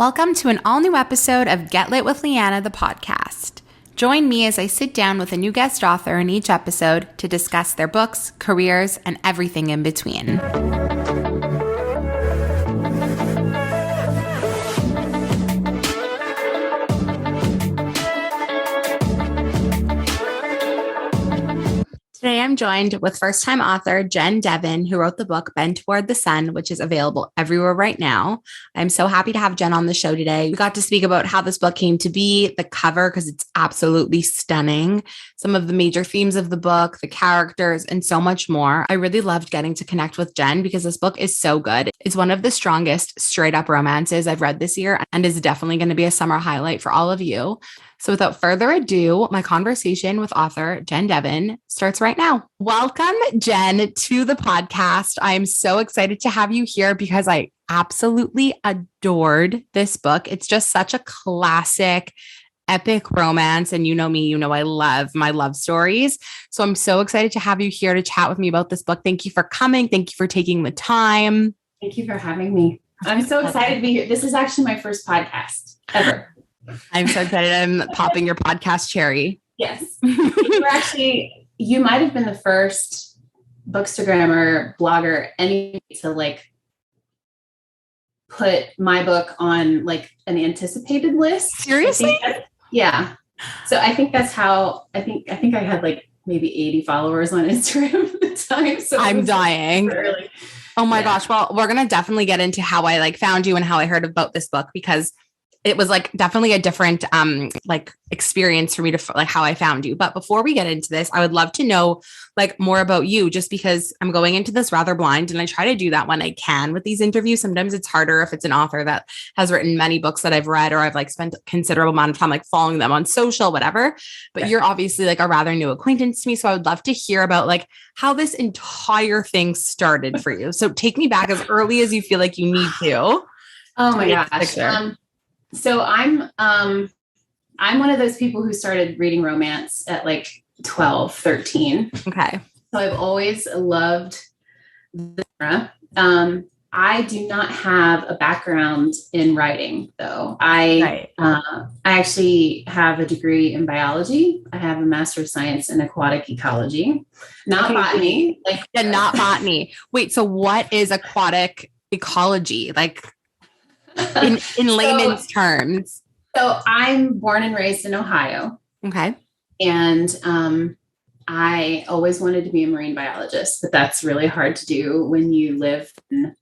Welcome to an all-new episode of Get Lit with Lianna, the podcast. Join me as I sit down with a new guest author in each episode to discuss their books, careers, and everything in between. Today, I'm joined with first-time author Jen Devon, who wrote the book Bend Toward the Sun, which is available everywhere right now. I'm so happy to have Jen on the show today. We got to speak about how this book came to be, the cover, because it's absolutely stunning, some of the major themes of the book, the characters, and so much more. I really loved getting to connect with Jen because this book is so good. It's one of the strongest straight-up romances I've read this year and is definitely going to be a summer highlight for all of you. So without further ado, my conversation with author Jen Devon starts right now. Welcome, Jen, to the podcast. I'm so excited to have you here because I absolutely adored this book. It's just such a classic, epic romance. And you know me, you know I love my love stories. So I'm so excited to have you here to chat with me about this book. Thank you for coming. Thank you for taking the time. Thank you for having me. I'm so excited to be here. This is actually my first podcast ever. I'm so excited. I'm popping your podcast cherry. Yes. You might have been the first bookstagrammer, blogger, any to put my book on an anticipated list. Seriously? Yeah. So I think that's how I think I had maybe 80 followers on Instagram at the time. So I'm dying. Oh my gosh. Well, we're going to definitely get into how I found you and how I heard about this book because it was definitely a different experience for me to how I found you. But before we get into this, I would love to know more about you, just because I'm going into this rather blind, and I try to do that when I can with these interviews. Sometimes it's harder if it's an author that has written many books that I've read, or I've spent a considerable amount of time following them on social, whatever. But you're obviously a rather new acquaintance to me. So I would love to hear about how this entire thing started for you. So take me back as early as you feel like you need to. Oh my gosh. So I'm one of those people who started reading romance at 12, 13. Okay. So I've always loved the genre. I do not have a background in writing, though. I actually have a degree in biology. I have a Master of Science in aquatic ecology, not botany. Not botany. Wait, so what is aquatic ecology? In layman's terms. So I'm born and raised in Ohio. Okay. And I always wanted to be a marine biologist, but that's really hard to do when you live in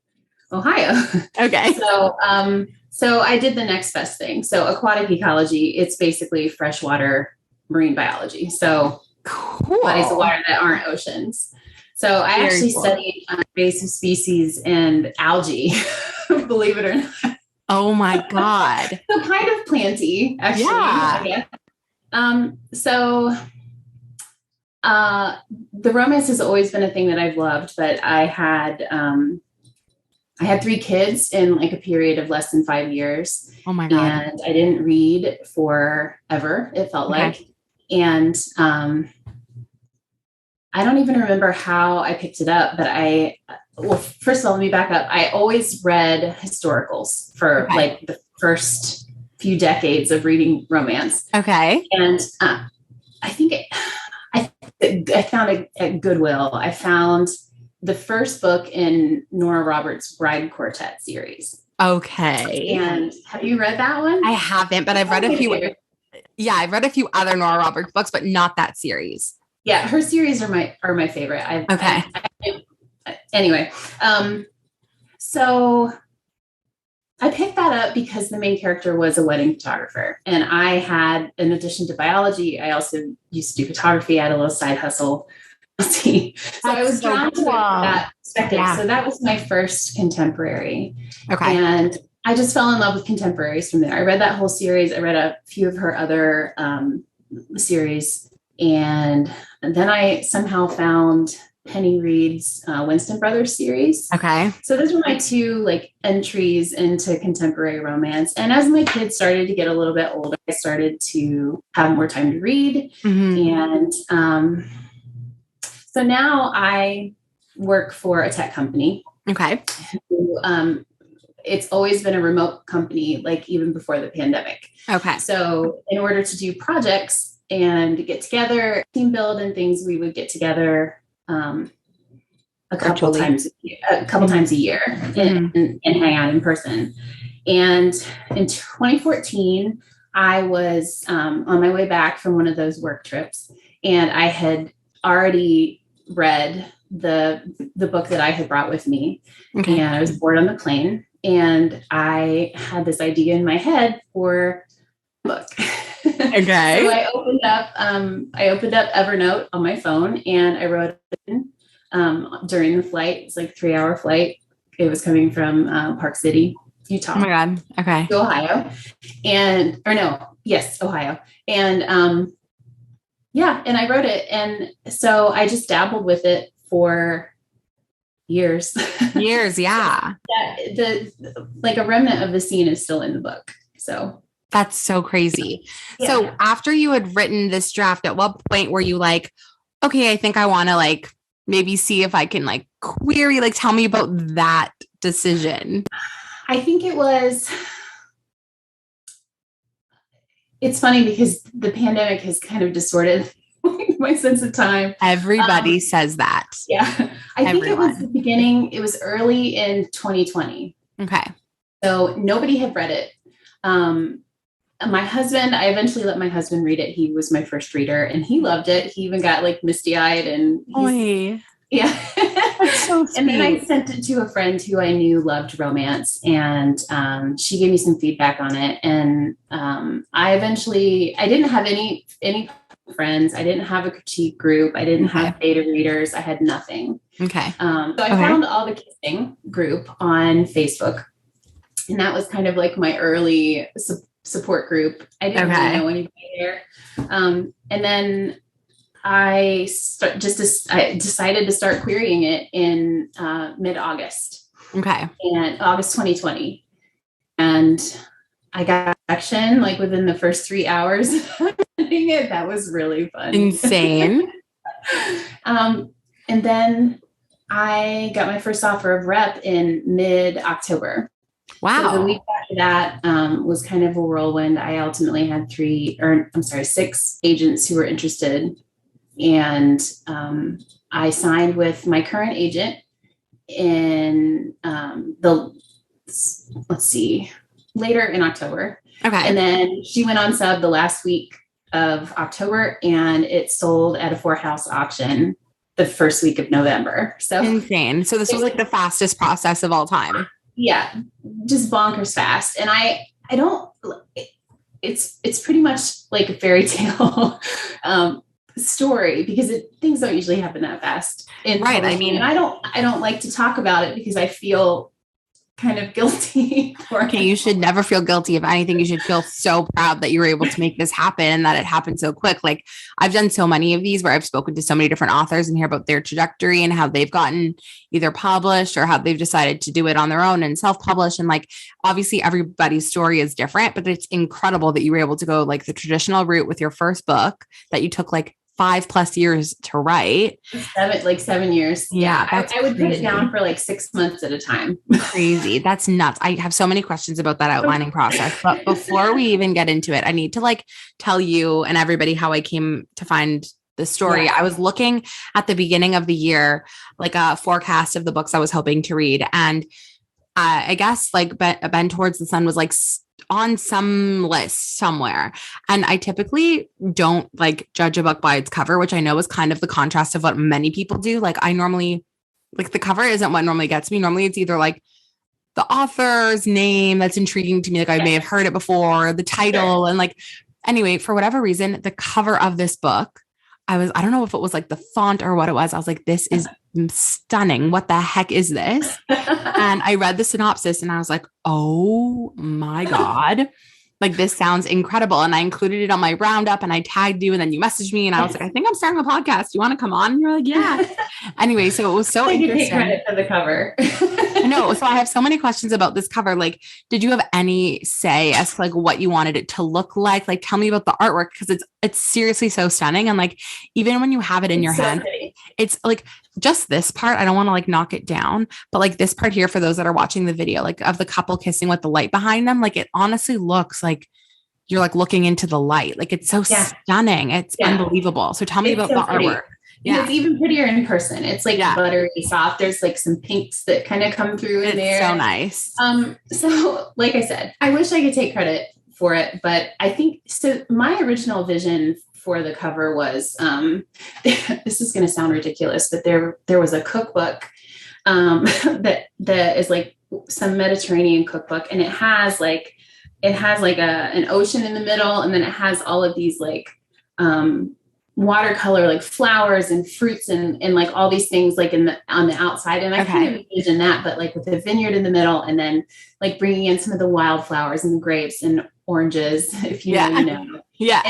Ohio. Okay. So I did the next best thing. So aquatic ecology, it's basically freshwater marine biology. So bodies of water that aren't oceans. So I actually studied invasive species and algae, believe it or not. Oh my God. So kind of planty, actually. Yeah. The romance has always been a thing that I've loved, but I had 3 kids in a period of less than 5 years. Oh my God. And I didn't read forever, it felt like. And I don't even remember how I picked it up, but first of all, let me back up. I always read historicals for the first few decades of reading romance. Okay. And I think I found it at Goodwill. I found the first book in Nora Roberts' Bride Quartet series. Okay. And have you read that one? I haven't, but I've read a few. Yeah, I've read a few other Nora Roberts books, but not that series. Yeah, her series are my favorite. Anyway, so I picked that up because the main character was a wedding photographer. And I had, in addition to biology, I also used to do photography. I had a little side hustle. So I was drawn to that perspective. Yeah. So that was my first contemporary. Okay. And I just fell in love with contemporaries from there. I read that whole series. I read a few of her other series. And then I somehow found Penny Reid's Winston Brothers series. Okay. So those were my 2 entries into contemporary romance. And as my kids started to get a little bit older, I started to have more time to read. Mm-hmm. And so now I work for a tech company. Okay. Who it's always been a remote company, like even before the pandemic. Okay. So in order to do projects and get together, team build and things, we would get together a couple times a year and hang out in person. And in 2014, I was on my way back from one of those work trips, and I had already read the book that I had brought with me. Okay. And I was bored on the plane, and I had this idea in my head for a book. Okay. So I opened up Evernote on my phone, and I wrote it in during the flight. It's like a 3-hour flight. It was coming from Park City, Utah. Oh my God. Okay. To Ohio. Ohio. And and I wrote it. And so I just dabbled with it for years. Yeah. Like a remnant of the scene is still in the book. So that's so crazy. Yeah. So after you had written this draft, at what point were you like, okay, I think I want to like maybe see if I can like query, like tell me about that decision? I think it's funny because the pandemic has kind of distorted my sense of time. Everybody says that. Yeah. I think it was the beginning. It was early in 2020. Okay. So nobody had read it. My husband, I eventually let my husband read it. He was my first reader and he loved it. He even got like misty eyed and yeah. That's so sweet. And then I sent it to a friend who I knew loved romance, and she gave me some feedback on it. And I didn't have any friends. I didn't have a critique group. I didn't have beta readers. I had nothing. Okay. So I found All the Kissing group on Facebook, and that was kind of like my early support group. I didn't really know anybody there. And then I decided to start querying it in mid-August. Okay. And August 2020. And I got action like within the first 3 hours of reading it. That was really fun. Insane. And then I got my first offer of rep in mid-October. Wow. So the week after that was kind of a whirlwind. I ultimately had 6 agents who were interested. And I signed with my current agent in later in October. Okay. And then she went on sub the last week of October, and it sold at a 4-house auction the first week of November. So insane. So this was like the fastest process of all time. Yeah, just bonkers fast. And I don't, it's pretty much like a fairy tale story because things don't usually happen that fast. Right. I mean, and I don't like to talk about it because I feel kind of guilty. Okay, you should never feel guilty. If anything, you should feel so proud that you were able to make this happen and that it happened so quick. Like I've done so many of these where I've spoken to so many different authors and hear about their trajectory and how they've gotten either published or how they've decided to do it on their own and self-publish. And like, obviously everybody's story is different, but it's incredible that you were able to go like the traditional route with your first book that you took like 5+ years to write. 7 years. Yeah. I would put it down for like 6 months at a time. Crazy. That's nuts. I have so many questions about that outlining process, but before we even get into it, I need to like tell you and everybody how I came to find the story. Yeah. I was looking at the beginning of the year, like a forecast of the books I was hoping to read. And I guess like Bend Towards the Sun was like on some list somewhere. And I typically don't like judge a book by its cover, which I know is kind of the contrast of what many people do. Like I normally, like the cover isn't what normally gets me. Normally it's either like the author's name that's intriguing to me. Like I may have heard it before, the title. And like, anyway, for whatever reason, the cover of this book, I don't know if it was like the font or what it was. I was like, this is stunning. What the heck is this? And I read the synopsis and I was like, oh my God, like this sounds incredible. And I included it on my roundup and I tagged you and then you messaged me and I was like, I think I'm starting a podcast. You want to come on? And you're like, yeah. Anyway, so it was so interesting. Take credit for the cover. I know. So I have so many questions about this cover. Like, did you have any say as to like what you wanted it to look like? Like, tell me about the artwork because it's seriously so stunning. And like, even when you have it in your hand, it's like just this part, I don't want to like knock it down, but like this part here, for those that are watching the video, like of the couple kissing with the light behind them, like it honestly looks like you're like looking into the light. Like it's so stunning. It's unbelievable. So tell me about the artwork. Yeah. It's even prettier in person. It's like buttery soft. There's like some pinks that kind of come through in there. So nice. So like I said, I wish I could take credit for it, but I think so. My original vision for the cover was, this is going to sound ridiculous, but there was a cookbook, that is like some Mediterranean cookbook. And it has like an ocean in the middle. And then it has all of these like, watercolor, like flowers and fruits and like all these things like on the outside. And I kind of envision that, but like with the vineyard in the middle and then like bringing in some of the wildflowers and the grapes and oranges, if you know, you know. Yeah.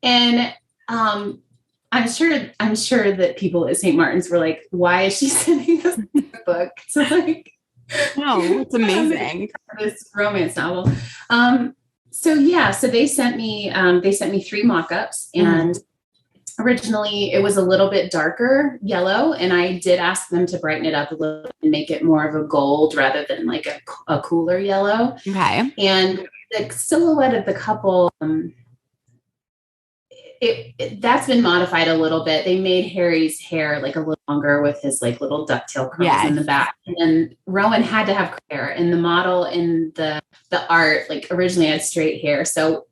And I'm sure that people at St. Martin's were like, why is she sending us this book? So like, no, it's amazing. This romance novel. So they sent me 3 mock-ups, and originally it was a little bit darker yellow, and I did ask them to brighten it up a little and make it more of a gold rather than like a cooler yellow. Okay. And the silhouette of the couple, that's been modified a little bit. They made Harry's hair like a little longer with his like little ducktail curls in the back. And then Rowan had to have hair, and the model in the art like originally had straight hair. So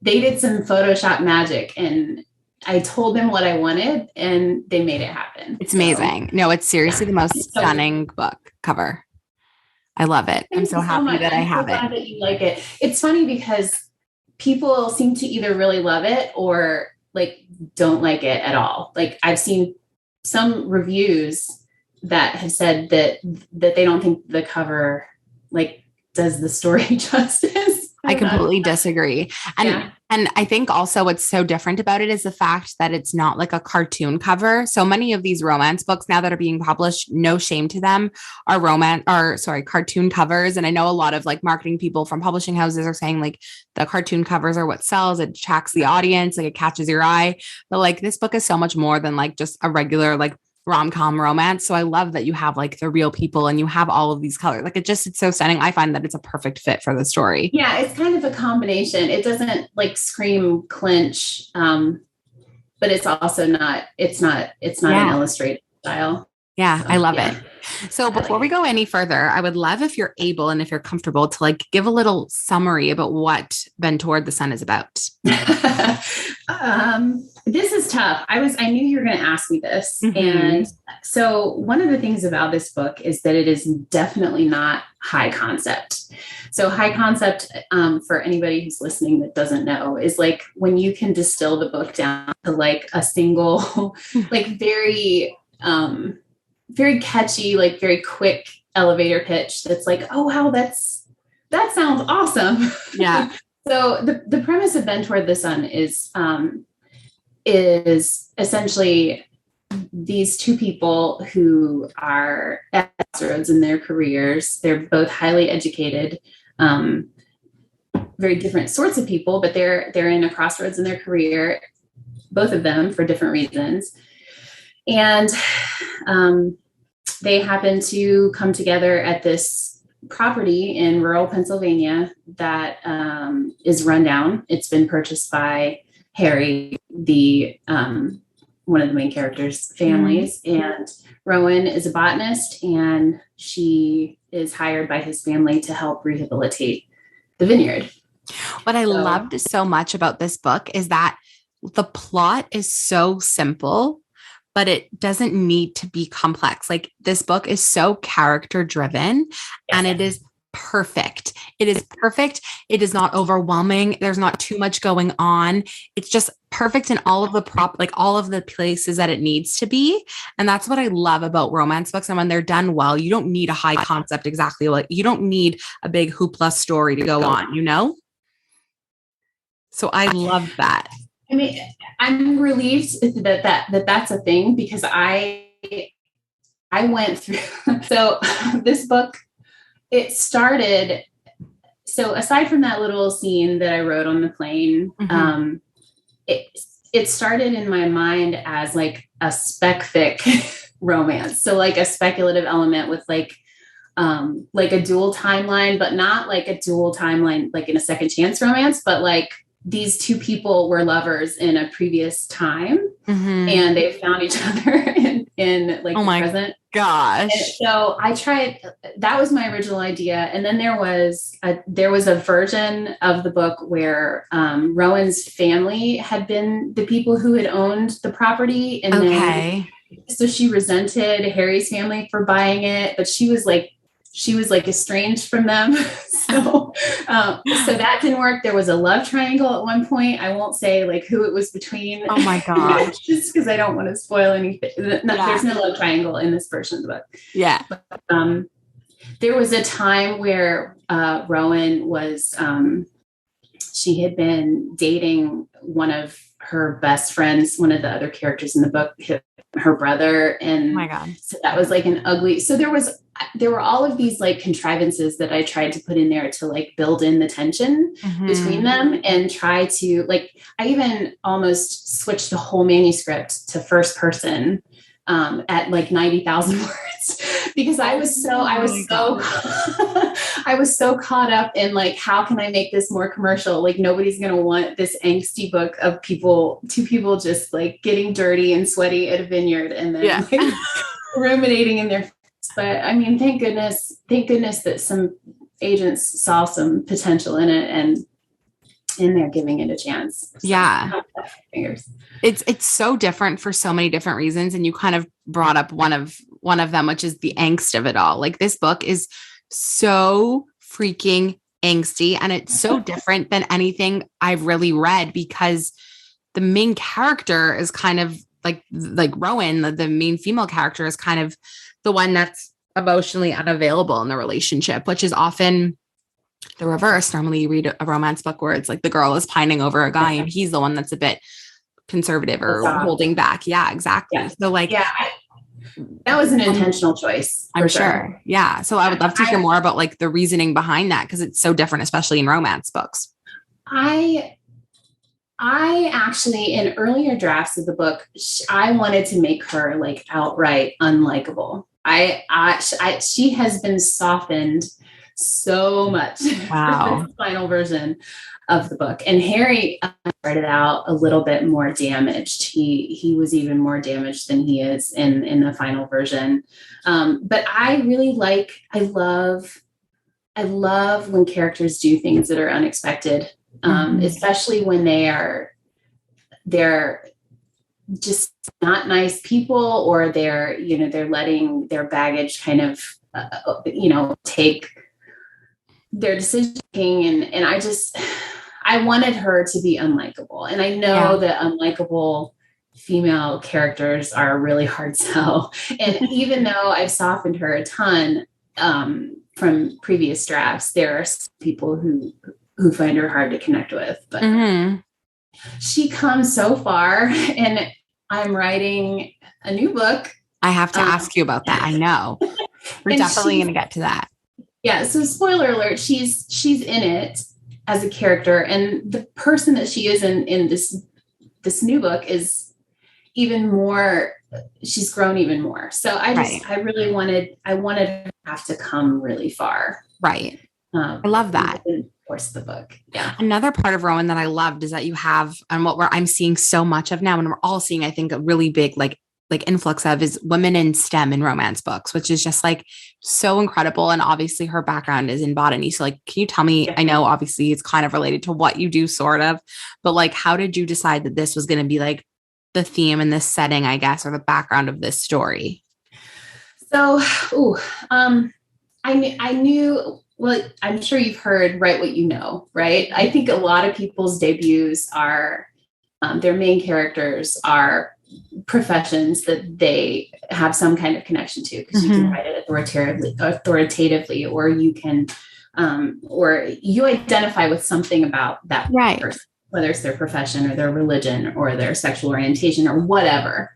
they did some Photoshop magic, and I told them what I wanted and they made it happen. It's amazing. No, it's seriously the most stunning book cover. I love it. I'm so happy that I have it. I'm so glad that you like it. It's funny because people seem to either really love it or like don't like it at all. Like I've seen some reviews that have said that they don't think the cover like does the story justice. I completely disagree. And I think also what's so different about it is the fact that it's not like a cartoon cover. So many of these romance books now that are being published, no shame to them, are cartoon covers. And I know a lot of like marketing people from publishing houses are saying like the cartoon covers are what sells, it attracts the audience, like it catches your eye. But like this book is so much more than like just a regular like rom-com romance. So I love that you have like the real people and you have all of these colors. Like it's so stunning. I find that it's a perfect fit for the story. Yeah, it's kind of a combination. It doesn't like scream clinch, but it's also not an illustrated style. Yeah, I love it. So before we go any further, I would love if you're able and if you're comfortable to like give a little summary about what Bend Toward the Sun is about. This is tough. I knew you were going to ask me this. Mm-hmm. And so one of the things about this book is that it is definitely not high concept. So high concept, for anybody who's listening that doesn't know, is like when you can distill the book down to like a single, like very, very catchy, like very quick elevator pitch. That's like, oh, wow, that sounds awesome. Yeah. So the premise of Bend Toward the Sun is essentially these two people who are at crossroads in their careers. They're both highly educated, very different sorts of people, but they're in a crossroads in their career, both of them for different reasons. And they happen to come together at this property in rural Pennsylvania that is run down. It's been purchased by Harry, the one of the main characters' families, and Rowan is a botanist, and she is hired by his family to help rehabilitate the vineyard. What I loved so much about this book is that the plot is so simple, but it doesn't need to be complex. Like this book is so character driven, and it is perfect. It is perfect. It is not overwhelming. There's not too much going on. It's just perfect in all of the all of the places that it needs to be. And that's what I love about romance books. And when they're done well, you don't need a high concept exactly. Like you don't need a big hoopla story to go on, you know? So I love that. I mean, I'm relieved that that's a thing, because I went through, so this book, it started, so aside from that little scene that I wrote on the plane, it started in my mind as like a spec fic romance. So like a speculative element with like a dual timeline, but not like a dual timeline, like in a second chance romance, but like these two people were lovers in a previous time and they found each other in like the present. Gosh. And so I tried, that was my original idea. And then there was a version of the book where Rowan's family had been the people who had owned the property. And then, so she resented Harry's family for buying it, but she was like estranged from them. So that didn't work. There was a love triangle at one point. I won't say like who it was between. Oh my gosh. Just because I don't want to spoil anything. There's no love triangle in this version of the book. Yeah. But, there was a time where Rowan was, she had been dating one of her best friends, one of the other characters in the book, her brother. And oh my God. So that was like an ugly, so there were all of these like contrivances that I tried to put in there to like build in the tension between them and try to like, I even almost switched the whole manuscript to first person at like 90,000 words because I was so caught up in like, how can I make this more commercial? Like nobody's going to want this angsty book of two people just like getting dirty and sweaty at a vineyard and then like, ruminating in their. But I mean, thank goodness that some agents saw some potential in it and they're giving it a chance. So, yeah. Fingers. It's so different for so many different reasons. And you kind of brought up one of them, which is the angst of it all. Like this book is so freaking angsty and it's so different than anything I've really read because the main character is kind of like Rowan, the main female character is kind of the one that's emotionally unavailable in the relationship, which is often the reverse. Normally you read a romance book where it's like the girl is pining over a guy and he's the one that's a bit conservative or holding back. Yeah, exactly. Yeah. So like, that was an intentional choice. I'm sure. Yeah. So I would love to hear more about like the reasoning behind that. Cause it's so different, especially in romance books. I actually, in earlier drafts of the book, I wanted to make her like outright unlikable. She has been softened so much. Wow. For this final version of the book. And Harry started out a little bit more damaged. He was even more damaged than he is in the final version. But I really I love when characters do things that are unexpected. Especially when they're just not nice people or they're letting their baggage kind of, take their decision making. And I wanted her to be unlikable. And I know that unlikable female characters are a really hard sell. And even though I've softened her a ton from previous drafts, there are some people who find her hard to connect with, but she comes so far and I'm writing a new book. I have to ask you about that. I know we're definitely going to get to that. Yeah. So spoiler alert, she's in it as a character and the person that she is in this new book is even more, she's grown even more. So I really wanted her to have to come really far. Right. I love that. Course the book. Yeah. Another part of Rowan that I loved is that you have, and what I'm seeing so much of now, and we're all seeing, I think, a really big like influx of is women in STEM in romance books, which is just like so incredible. And obviously her background is in botany. So like, can you tell me, I know obviously it's kind of related to what you do sort of, but like, how did you decide that this was going to be like the theme in this setting, I guess, or the background of this story? So, I knew, well, I'm sure you've heard Write What You Know, right? I think a lot of people's debuts are, their main characters are professions that they have some kind of connection to because you can write it authoritatively, or you can, or you identify with something about that person, whether it's their profession or their religion or their sexual orientation or whatever.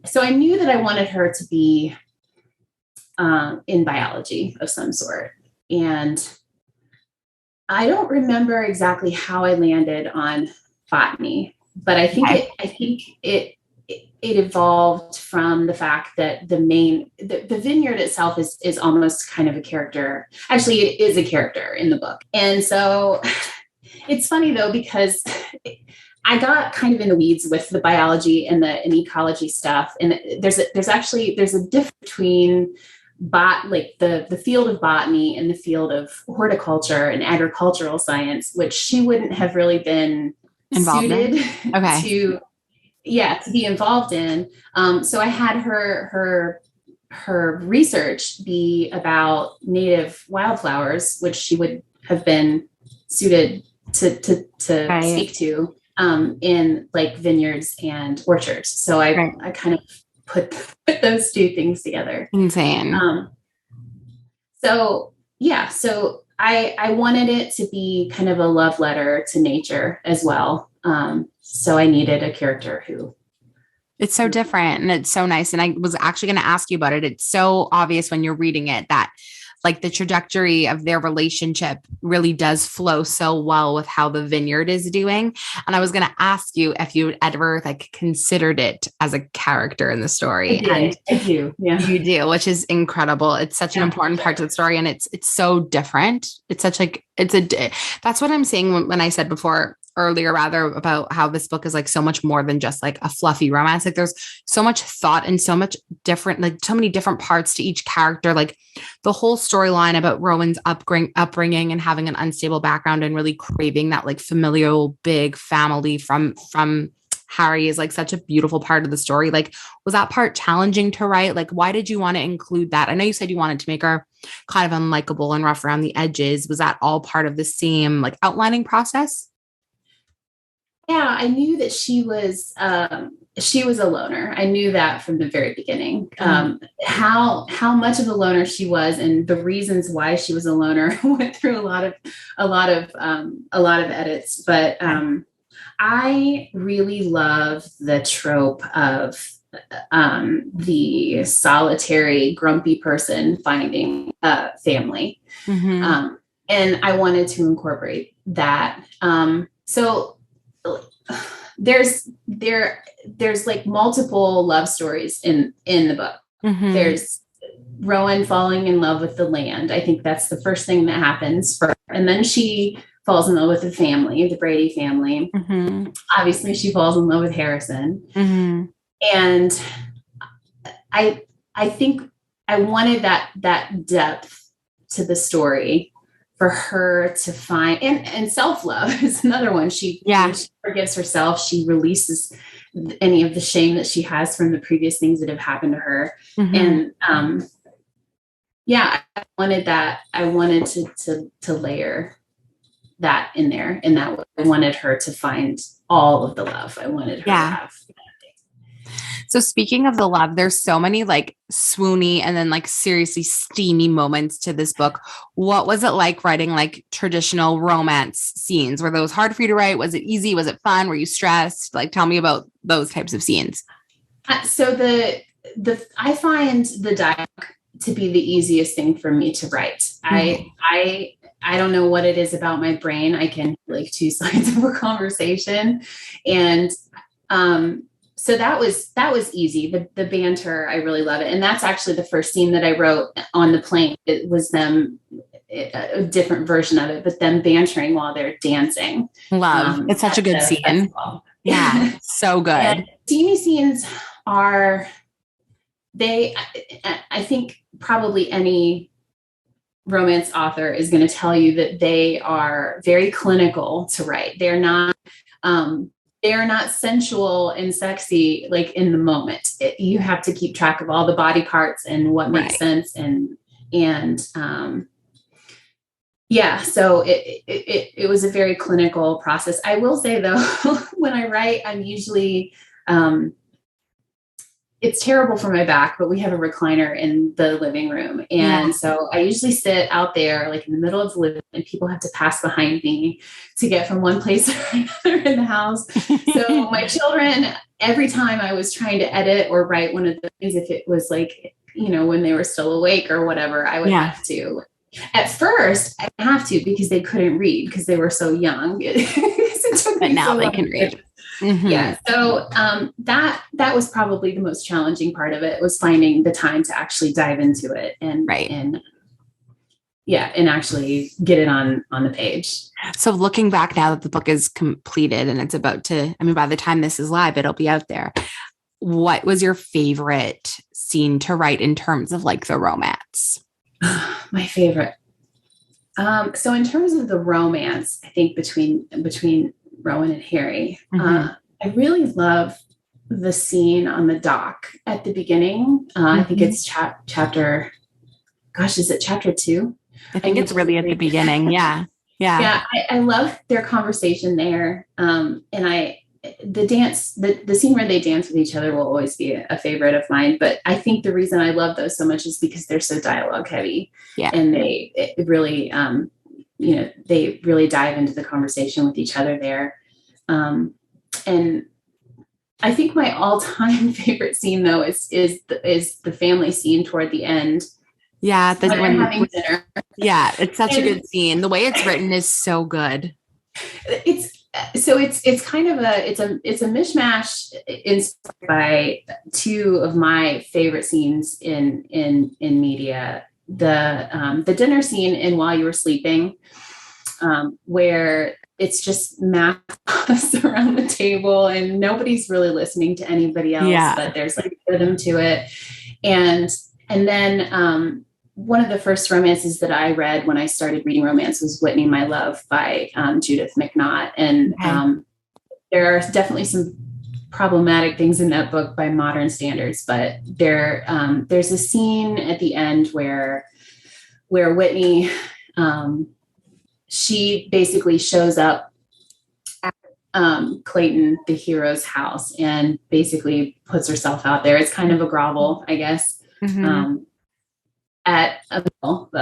So I knew that I wanted her to be in biology of some sort. And I don't remember exactly how I landed on botany, But I think it evolved from the fact that the vineyard itself is almost kind of a character. Actually, it is a character in the book. And so it's funny though, because I got kind of in the weeds with the biology and the ecology stuff. And there's a difference between the field of botany and the field of horticulture and agricultural science, which she wouldn't have really been Involved suited okay. to be involved in. So I had her research be about native wildflowers, which she would have been suited to right. speak to in like vineyards and orchards. So I kind of put those two things together. Insane. So I wanted it to be kind of a love letter to nature as well. So I needed a character who. It's so different and it's so nice. And I was actually going to ask you about it. It's so obvious when you're reading it that like the trajectory of their relationship really does flow so well with how the vineyard is doing. And I was going to ask you if you ever like considered it as a character in the story. I do. Yeah. You do, which is incredible. It's such an important part to the story. And it's so different. It's such like, that's what I'm saying when I said earlier about how this book is like so much more than just like a fluffy romance. Like there's so much thought and so much different, like so many different parts to each character, like the whole storyline about Rowan's upbringing and having an unstable background and really craving that like familial big family from Harry is like such a beautiful part of the story. Like, was that part challenging to write? Like, why did you want to include that? I know you said you wanted to make her kind of unlikable and rough around the edges. Was that all part of the same like outlining process? Yeah, I knew that she was a loner. I knew that from the very beginning. How much of a loner she was, and the reasons why she was a loner went through a lot of edits. But I really love the trope of the solitary, grumpy person finding a family, and I wanted to incorporate that. So there's like multiple love stories in the book. There's Rowan falling in love with the land. I think that's the first thing that happens for her. And then she falls in love with the family, the Brady family. Obviously she falls in love with Harrison. And I think I wanted that depth to the story for her to find, and self-love is another one. She forgives herself. She releases any of the shame that she has from the previous things that have happened to her. And I wanted that. I wanted to layer that in there, and that I wanted her to find all of the love. I wanted her to have. So speaking of the love, there's so many like swoony and then like seriously steamy moments to this book. What was it like writing like traditional romance scenes? Were those hard for you to write? Was it easy? Was it fun? Were you stressed? Like, tell me about those types of scenes. So I find the dialogue to be the easiest thing for me to write. I don't know what it is about my brain. I can like 2 sides of a conversation, and so that was easy. The banter, I really love it. And that's actually the first scene that I wrote on the plane. It was them, a different version of it, but them bantering while they're dancing. It's such a good scene. Festival. Yeah, so good. And steamy scenes I think probably any romance author is going to tell you that they are very clinical to write. They're not sensual and sexy, like in the moment. You have to keep track of all the body parts and what makes sense. So it was a very clinical process. I will say though, when I write, I'm usually, it's terrible for my back, but we have a recliner in the living room. And so I usually sit out there like in the middle of the living room, and people have to pass behind me to get from one place to another in the house. So my children, every time I was trying to edit or write one of the things, if it was like, when they were still awake or whatever, I would have to. At first, I didn't have to because they couldn't read because they were so young. But now they can read. Yeah. So that was probably the most challenging part of it, was finding the time to actually dive into it and actually get it on the page. So looking back now that the book is completed and it's about to, I mean, by the time this is live, it'll be out there. What was your favorite scene to write in terms of like the romance? My favorite. So in terms of the romance, I think between Rowan and Harry, I really love the scene on the dock at the beginning. I think it's chapter. Gosh, is it chapter 2? I think it's really at the beginning. Yeah. I love their conversation there. And the scene where they dance with each other will always be a favorite of mine. But I think the reason I love those so much is because they're so dialogue heavy. Yeah. And they really dive into the conversation with each other there. And I think my all-time favorite scene though is the family scene toward the end. Yeah. When they're having dinner. Yeah. It's such a good scene. The way it's written is so good. It's kind of a mishmash inspired by two of my favorite scenes in media. The dinner scene in While You Were Sleeping, where it's just mass around the table and nobody's really listening to anybody else, but there's like rhythm to it. And then one of the first romances that I read when I started reading romance was Whitney, My Love by Judith McNaught. And there are definitely some problematic things in that book by modern standards, but there's a scene at the end where Whitney, she basically shows up at Clayton, the hero's house, and basically puts herself out there. It's kind of a grovel, I guess. At a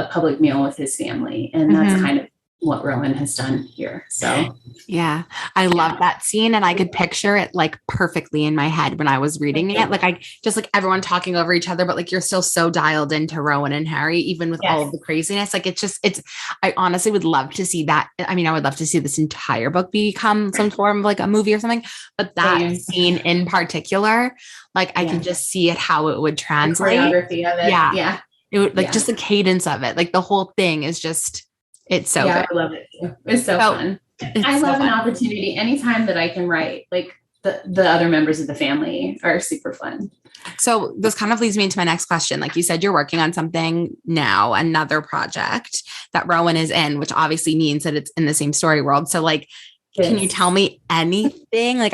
public meal with his family. And that's kind of what Rowan has done here. So yeah, I love that scene. And I could picture it like perfectly in my head when I was reading it. Like I just like everyone talking over each other, but like you're still so dialed into Rowan and Harry, even with all of the craziness. Like I honestly would love to see that. I mean, I would love to see this entire book become some form of like a movie or something, but that scene in particular, like I can just see it, how it would translate. The choreography of it. Yeah. It would like just the cadence of it. Like the whole thing is just, it's so good. I love it too. It's so fun. I love an opportunity anytime that I can write. Like the other members of the family are super fun. So this kind of leads me into my next question. Like you said, you're working on something now, another project that Rowan is in, which obviously means that it's in the same story world. So like, can you tell me anything? Like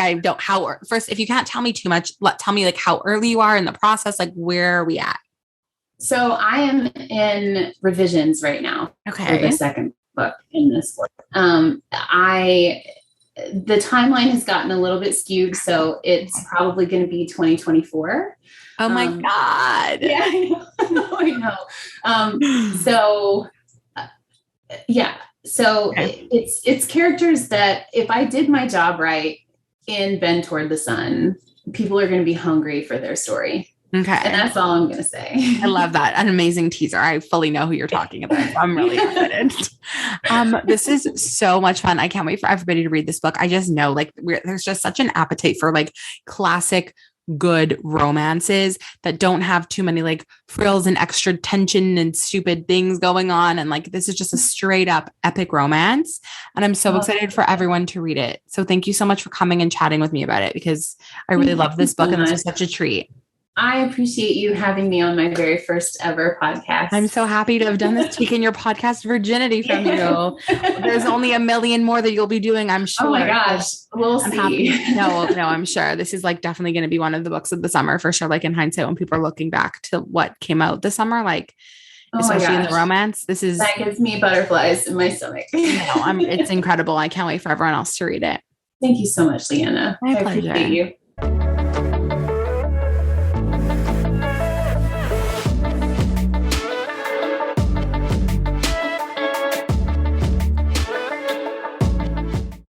first, if you can't tell me too much, tell me like how early you are in the process. Like where are we at? So I am in revisions right now for the second book in this book. The timeline has gotten a little bit skewed, so it's probably going to be 2024. Oh my God. Yeah, I know. So it's characters that if I did my job right in Bend Toward the Sun, people are going to be hungry for their story. Okay. And that's all I'm going to say. I love that. An amazing teaser. I fully know who you're talking about. So I'm really excited. This is so much fun. I can't wait for everybody to read this book. I just know like there's just such an appetite for like classic good romances that don't have too many like frills and extra tension and stupid things going on. And like, this is just a straight up epic romance. And I'm so excited for everyone to read it. So thank you so much for coming and chatting with me about it, because I really love this book and this was such a treat. I appreciate you having me on my very first ever podcast. I'm so happy to have done this, taken your podcast virginity from you. There's only a million more that you'll be doing, I'm sure. Oh my gosh. We'll see. No, I'm sure. This is like definitely going to be one of the books of the summer for sure. Like in hindsight, when people are looking back to what came out this summer, like especially in the romance, that gives me butterflies in my stomach. It's incredible. I can't wait for everyone else to read it. Thank you so much, Lianna. My pleasure. Appreciate you.